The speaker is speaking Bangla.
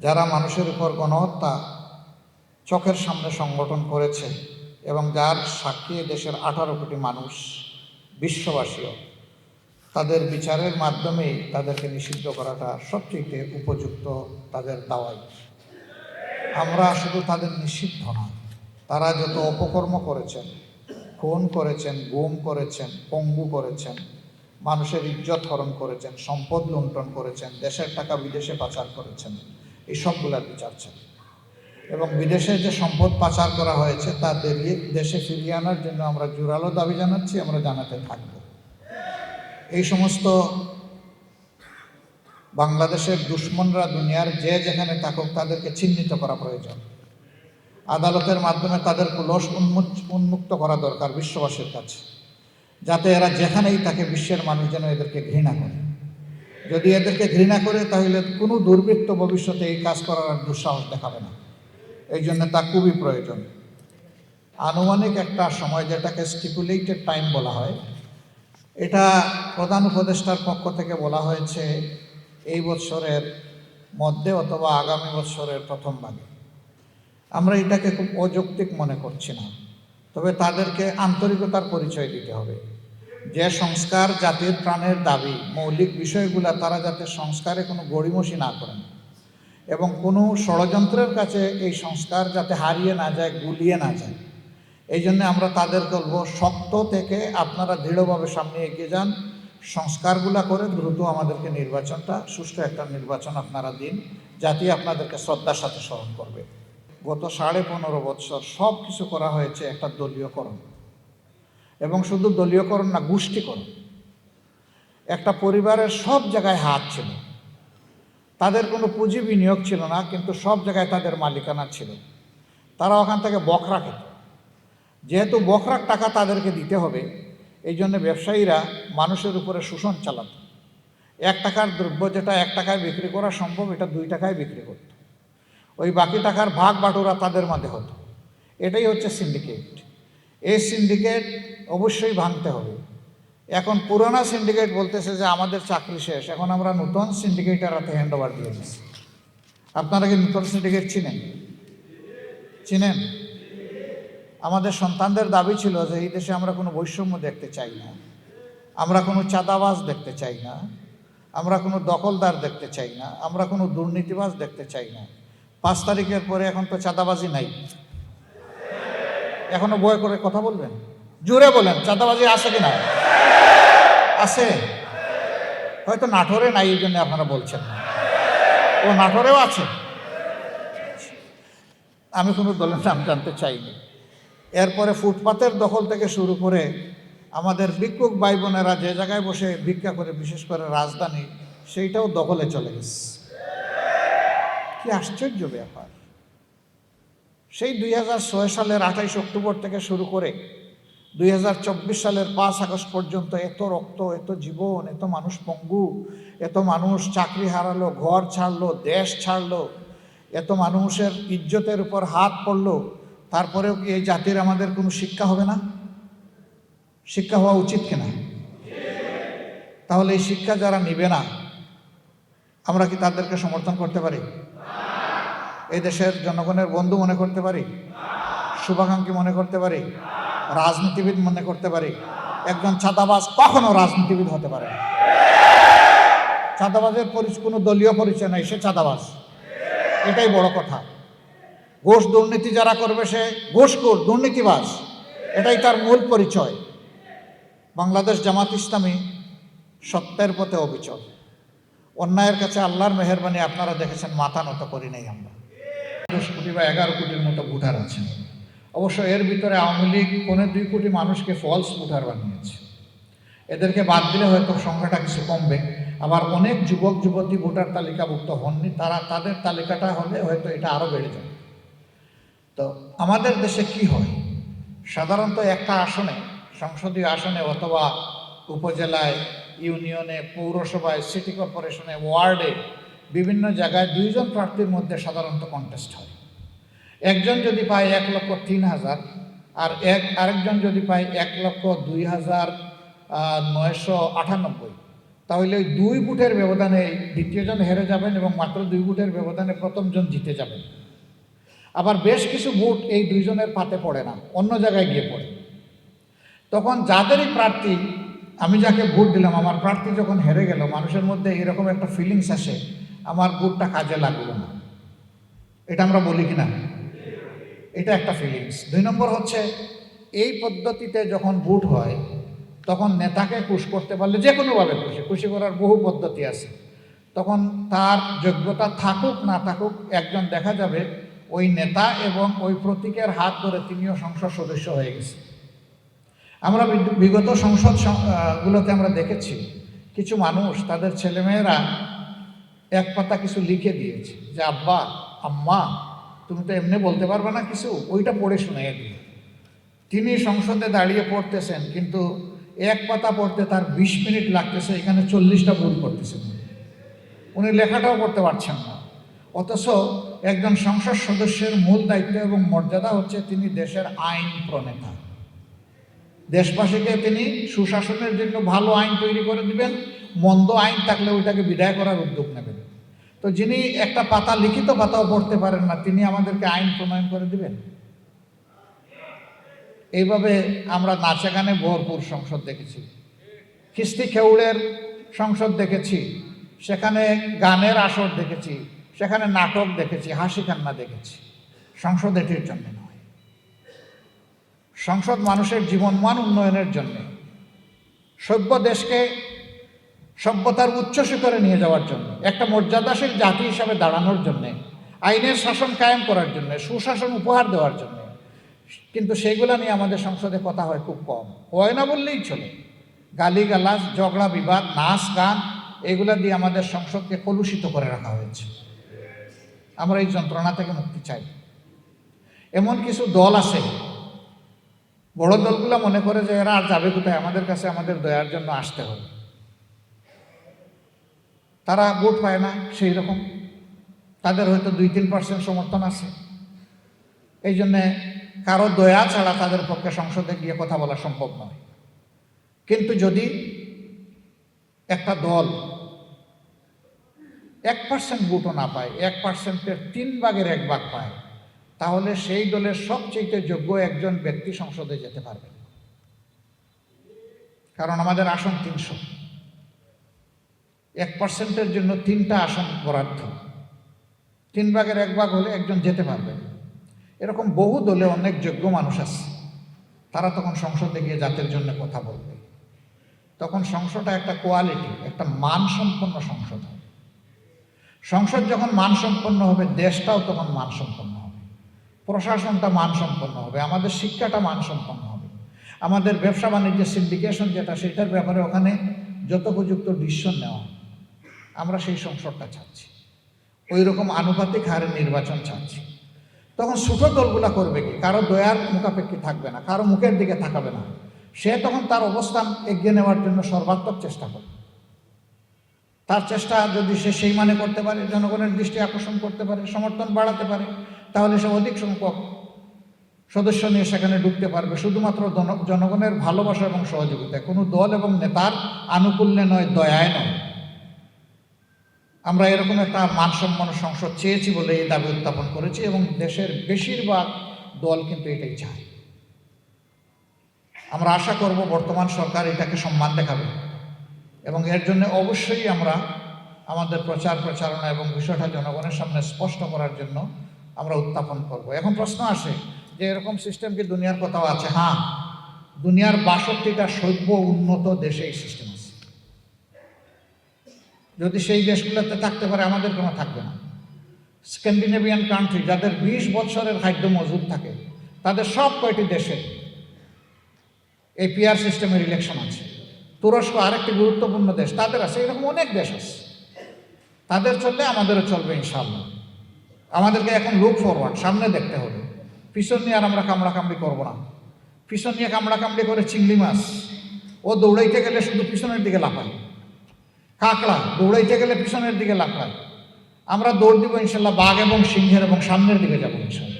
যারা মানুষের উপর গণহত্যা চোখের সামনে সংগঠন করেছে এবং যার সাক্ষী দেশের 18 কোটি মানুষ, বিশ্ববাসীও, তাদের বিচারের মাধ্যমেই তাদেরকে নিষিদ্ধ করাটা সবচেয়ে উপযুক্ত তাদের দাওয়াই। আমরা শুধু তাদের নিষিদ্ধ না, তারা যত অপকর্ম করেছেন, খুন করেছেন, গুম করেছেন, পঙ্গু করেছেন, মানুষের ইজ্জত হরণ করেছেন, সম্পদ লুণ্ঠন করেছেন, দেশের টাকা বিদেশে পাচার করেছেন, এই সবগুলার বিচার চাই। এবং বিদেশে যে সম্পদ পাচার করা হয়েছে তা দেশে ফিরিয়ে আনার জন্য আমরা জোরালো দাবি জানাচ্ছি, আমরা জানাতে থাকব। এই সমস্ত বাংলাদেশের দুশ্মনরা দুনিয়ার যে যেখানে থাকুক তাদেরকে চিহ্নিত করা প্রয়োজন। আদালতের মাধ্যমে তাদের কুলস উন্মুক্ত করা দরকার বিশ্ববাসীর কাছে, যাতে এরা যেখানেই থাকে বিশ্বের মানুষ যেন এদেরকে ঘৃণা করে। যদি এদেরকে ঘৃণা করে তাহলে কোনো দুর্বৃত্ত ভবিষ্যতে এই কাজ করার আর দুঃসাহস দেখাবে না। এই জন্য তা খুবই প্রয়োজন। আনুমানিক একটা সময়, যেটাকে স্টিপুলেটেড টাইম বলা হয়, এটা প্রধান উপদেষ্টার পক্ষ থেকে বলা হয়েছে এই বছরের মধ্যে অথবা আগামী বছরের প্রথম ভাগে। আমরা এটাকে খুব অযৌক্তিক মনে করছি না, তবে তাদেরকে আন্তরিকতার পরিচয় দিতে হবে। যে সংস্কার জাতির প্রাণের দাবি, মৌলিক বিষয়গুলো তারা যাতে সংস্কারে কোনো গড়িমসি না করেন এবং কোনো ষড়যন্ত্রের কাছে এই সংস্কার যাতে হারিয়ে না যায়, গুলিয়ে না যায়। এই জন্য আমরা তাদের বলবো, শক্ত থেকে আপনারা দৃঢ়ভাবে সামনে এগিয়ে যান, সংস্কারগুলো করে দ্রুত আমাদেরকে নির্বাচনটা, সুষ্ঠু একটা নির্বাচন আপনারা দিন, জাতি আপনাদেরকে শ্রদ্ধার সাথে স্মরণ করবে। গত 15.5 বছর সব কিছু করা হয়েছে একটা দলীয়করণ, এবং শুধু দলীয়করণ না, গোষ্ঠীকরণ। একটা পরিবারের সব জায়গায় হাত ছিল, তাদের কোনো পুঁজি বিনিয়োগ ছিল না, কিন্তু সব জায়গায় তাদের মালিকানা ছিল। তারা ওখান থেকে বখরা খেত। যেহেতু বখরার টাকা তাদেরকে দিতে হবে, এই জন্য ব্যবসায়ীরা মানুষের উপরে শোষণ চালাত। 1 টাকার দ্রব্য যেটা 1 টাকায় বিক্রি করা সম্ভব, এটা 2 টাকায় বিক্রি করত। ওই বাকি টাকার ভাগ বাটোরা তাদের মধ্যে হতো। এটাই হচ্ছে সিন্ডিকেট। এই সিন্ডিকেট অবশ্যই ভাঙতে হবে। এখন পুরোনো সিন্ডিকেট বলতেছে যে আমাদের চাকরি শেষ, এখন আমরা নতুন সিন্ডিকেটের হাতে হ্যান্ড ওভার দিয়ে দিচ্ছি। আপনারা কি নতুন সিন্ডিকেট চিনেন? আমাদের সন্তানদের দাবি ছিল যে এই দেশে আমরা কোনো বৈষম্য দেখতে চাই না, আমরা কোনো চাঁদাবাজ দেখতে চাই না, আমরা কোনো দখলদার দেখতে চাই না, আমরা কোনো দুর্নীতিবাজ দেখতে চাই না। 5 তারিখের পরে এখন তো চাঁদাবাজি নাই। এখনো বয় করে কথা বলবেন? জোরে বলেন, চাঁদাবাজি আছে কিনা? আছে। হয়তো নাটোরে নাই, এই জন্য আপনারা বলছেন না। ও নাটোরেও আছে। আমি কোনো দলের নাম জানতে চাইনি। এরপরে ফুটপাতের দখল থেকে শুরু করে আমাদের ভিক্ষুক ভাই বোনেরা যে জায়গায় বসে ভিক্ষা করে, বিশেষ করে রাজধানী, সেইটাও দখলে চলে গেছে। কি আশ্চর্য ব্যাপার! সেই 2006 সালের 28 অক্টোবর থেকে শুরু করে 2024 সালের 5 আগস্ট পর্যন্ত এত রক্ত, এত জীবন, এত মানুষ পঙ্গু, এত মানুষ চাকরি হারালো, ঘর ছাড়লো, দেশ ছাড়লো, এত মানুষের ইজ্জতের উপর হাত পড়লো। তারপরেও কি এই জাতির আমাদের কোনো শিক্ষা হবে না? শিক্ষা হওয়া উচিত কিনা? তাহলে এই শিক্ষা যারা নিবে না, আমরা কি তাদেরকে সমর্থন করতে পারি? এই দেশের জনগণের বন্ধু মনে করতে পারি? শুভাকাঙ্ক্ষী মনে করতে পারি? রাজনীতিবিদ মনে করতে পারি? একজন চাঁদাবাজ কখনো রাজনীতিবিদ হতে পারে না। চাঁদাবাজের কোনো দলীয় পরিচয় নাই, সে চাঁদাবাজ, এটাই বড় কথা। ঘুষ দুর্নীতি যারা করবে সে ঘুষখোর, দুর্নীতিবাজ, এটাই তার মূল পরিচয়। বাংলাদেশ জামাত ইসলামী সত্যের পথে অবিচল। অন্যায়ের কাছে আল্লাহর মেহেরবানি আপনারা দেখেছেন, মাথা নত করি নাই আমরা। 10 কোটি বা 11 কোটির মতো ভোটার আছে। অবশ্য এর ভিতরে আওয়ামী লীগ 2.25 কোটি মানুষকে ফলস ভোটার বানিয়েছে। এদেরকে বাদ দিলে হয়তো সংখ্যাটা কিছু কমবে। আবার অনেক যুবক যুবতী ভোটার তালিকাভুক্ত হননি, তাদের তালিকাটা হলে হয়তো এটা আরও বেড়ে যাবে। তো আমাদের দেশে কি হয়, সাধারণত একটা আসনে, সংসদীয় আসনে অথবা উপজেলায়, ইউনিয়নে, পৌরসভায়, সিটি কর্পোরেশনে, ওয়ার্ডে, বিভিন্ন জায়গায় 2 জন প্রার্থীর মধ্যে সাধারণত কন্টেস্ট হয়। একজন যদি পায় 1,03,000 আর আরেকজন যদি পায় 1,02,998, তাহলে ওই 2 ভোটের ব্যবধানে দ্বিতীয়জন হেরে যাবেন এবং মাত্র 2 ভোটের ব্যবধানে প্রথমজন জিতে যাবেন। আবার বেশ কিছু ভোট এই 2 জনের পাতে পড়ে না, অন্য জায়গায় গিয়ে পড়ে। তখন যাদেরই প্রার্থী, আমি যাকে ভোট দিলাম, আমার প্রার্থী যখন হেরে গেল, মানুষের মধ্যে এরকম একটা ফিলিংস আসে, আমার ভোটটা কাজে লাগলো না। এটা আমরা বলি কিনা? এটা একটা ফিলিংস। 2 নম্বর হচ্ছে, এই পদ্ধতিতে যখন ভোট হয় তখন নেতাকে খুশ করতে পারলে, যে কোনোভাবে খুশি করার বহু পদ্ধতি আছে, তখন তার যোগ্যতা থাকুক না থাকুক, একজন দেখা যাবে ওই নেতা এবং ওই প্রতীকের হাত ধরে তিনিও সংসদ সদস্য হয়ে গেছে। আমরা বিগত সংসদ গুলোতে আমরা দেখেছি কিছু মানুষ তাদের ছেলেমেয়েরা এক পাতা কিছু লিখে দিয়েছে যে আব্বা আম্মা তুমি তো এমনি বলতে পারবে না কিছু, ওইটা পড়ে শুনিয়ে দিয়ে। তিনি সংসদে দাঁড়িয়ে পড়তেছেন, কিন্তু এক পাতা পড়তে তার 20 মিনিট লাগতেছে, এখানে 40টা ভুল করতেছেন। উনি লেখাটাও করতে পারছেন না। অথচ একজন সংসদ সদস্যের মূল দায়িত্ব এবং মর্যাদা হচ্ছে তিনি দেশের আইন প্রণেতা। দেশবাসীকে তিনি সুশাসনের জন্য ভালো আইন তৈরি করে দিবেন, মন্দ আইন থাকলে ওইটাকে বিদায় করার উদ্যোগ নেবেন। তো যিনি একটা পাতা, লিখিত পাতাও পড়তে পারেন না, তিনি আমাদেরকে আইন প্রণয়ন করে দিবেন? এইভাবে আমরা নাচে গানে ভরপুর সংসদ দেখেছি, খিস্তি খেউড়ের সংসদ দেখেছি, সেখানে গানের আসর দেখেছি, সেখানে নাটক দেখেছি, হাসি কান্না দেখেছি। সংসদ এটির জন্য নয়। সংসদ মানুষের জীবনমান উন্নয়নের জন্যে, সভ্য দেশকে সভ্যতার উচ্চ শিখরে নিয়ে যাওয়ার জন্য, একটা মর্যাদাশীল জাতি হিসাবে দাঁড়ানোর জন্যে, আইনের শাসন কায়েম করার জন্য, সুশাসন উপহার দেওয়ার জন্য। কিন্তু সেইগুলো নিয়ে আমাদের সংসদে কথা হয় খুব কম, হয় না বললেই চলে। গালিগালাজ, ঝগড়া বিবাদ, নাচ গান, এগুলা দিয়ে আমাদের সংসদকে কলুষিত করে রাখা হয়েছে। আমরা এই যন্ত্রণা থেকে মুক্তি চাই। এমন কিছু দল আছে, বড় দলগুলো মনে করে যে এরা আর যাবে কোথায়, আমাদের কাছে আমাদের দয়ার জন্য আসতে হবে। তারা ভোট পায় না, সেই রকম তাদের হয়তো 2-3% সমর্থন আছে। এই জন্যে কারো দয়া ছাড়া তাদের পক্ষে সংসদে গিয়ে কথা বলা সম্ভব নয়। কিন্তু যদি একটা দল 1% ভোটও না পায়, 1%-এর 3 ভাগের 1 ভাগ পায়, তাহলে সেই দলের সবচেয়ে যোগ্য একজন ব্যক্তি সংসদে যেতে পারবে। কারণ আমাদের আসন 300, 1%-এর জন্য 3টা আসন বরাদ্দ, 3 ভাগের 1 ভাগ হলে একজন যেতে পারবে। এরকম বহু দলে অনেক যোগ্য মানুষ আছে, তারা তখন সংসদে গিয়ে জাতির জন্য কথা বলবে। তখন সংসদটা একটা কোয়ালিটি, একটা মানসম্পন্ন সংসদ হবে। সংসদ যখন মানসম্পন্ন হবে, দেশটাও তখন মানসম্পন্ন হবে, প্রশাসনটা মানসম্পন্ন হবে, আমাদের শিক্ষাটা মানসম্পন্ন হবে, আমাদের ব্যবসা বাণিজ্য সিন্ডিকেশন যেটা, সেটার ব্যাপারে ওখানে যথোপযুক্ত ডিসিশন নেওয়া। আমরা সেই সংসদটা চাচ্ছি, ওই রকম আনুপাতিক হারে নির্বাচন চাচ্ছি। তখন ছোট দলগুলা করবে কি? কারো দয়ার মুখাপেক্ষী থাকবে না, কারো মুখের দিকে তাকাবে না। সে তখন তার অবস্থান এগিয়ে নেওয়ার জন্য সর্বাত্মক চেষ্টা করবে। তার চেষ্টা যদি সে সেই মানে করতে পারে, জনগণের দৃষ্টি আকর্ষণ করতে পারে, সমর্থন বাড়াতে পারে, তাহলে সে অধিক সংখ্যক সদস্য নিয়ে সেখানে ঢুকতে পারবে, শুধুমাত্র জনগণের ভালোবাসা এবং সহযোগিতায়, কোনো দল এবং নেতার আনুকূল্যে নয়, দয়ায় নয়। আমরা এরকম একটা মানসম্পন্ন সংসদ চেয়েছি বলে এই দাবি উত্থাপন করেছি, এবং দেশের বেশিরভাগ দল কিন্তু এটাই চায়। আমরা আশা করব বর্তমান সরকার এটাকে সম্মান দেখাবে, এবং এর জন্য অবশ্যই আমরা আমাদের প্রচারণা এবং বিষয়টা জনগণের সামনে স্পষ্ট করার জন্য আমরা উত্থাপন করব। এখন প্রশ্ন আসে যে এরকম সিস্টেম কি দুনিয়ার কোথাও আছে? হ্যাঁ, দুনিয়ার 62টা সভ্য উন্নত দেশে এই সিস্টেম আছে। যদি সেই দেশগুলোতে থাকতে পারে, আমাদের কোনো থাকবে না। স্ক্যান্ডিনেভিয়ান কান্ট্রি, যাদের 20 বছরের খাদ্য মজুদ থাকে, তাদের সব কয়টি দেশে এই পিআর সিস্টেমের ইলেকশন আছে। তুরস্ক আরেকটি গুরুত্বপূর্ণ দেশ, তাদের আছে। এরকম অনেক দেশ আছে। তাদের চললে আমাদেরও চলবে ইনশাআল্লাহ। আমাদেরকে এখন লুক ফরওয়ার্ড, সামনে দেখতে হবে। পিছন নিয়ে আর আমরা কামড়াকামড়ি করবো না। পিছন নিয়ে কামড়াকামড়ি করে চিংড়ি মাছ, ও দৌড়াইতে গেলে শুধু পিছনের দিকে লাফায়। কাঁকড়া দৌড়াইতে গেলে পিছনের দিকে লাফায়। আমরা দৌড় দিব ইনশাল্লাহ বাঘ এবং সিংহের এবং সামনের দিকে যাবো ইনশাল্লাহ।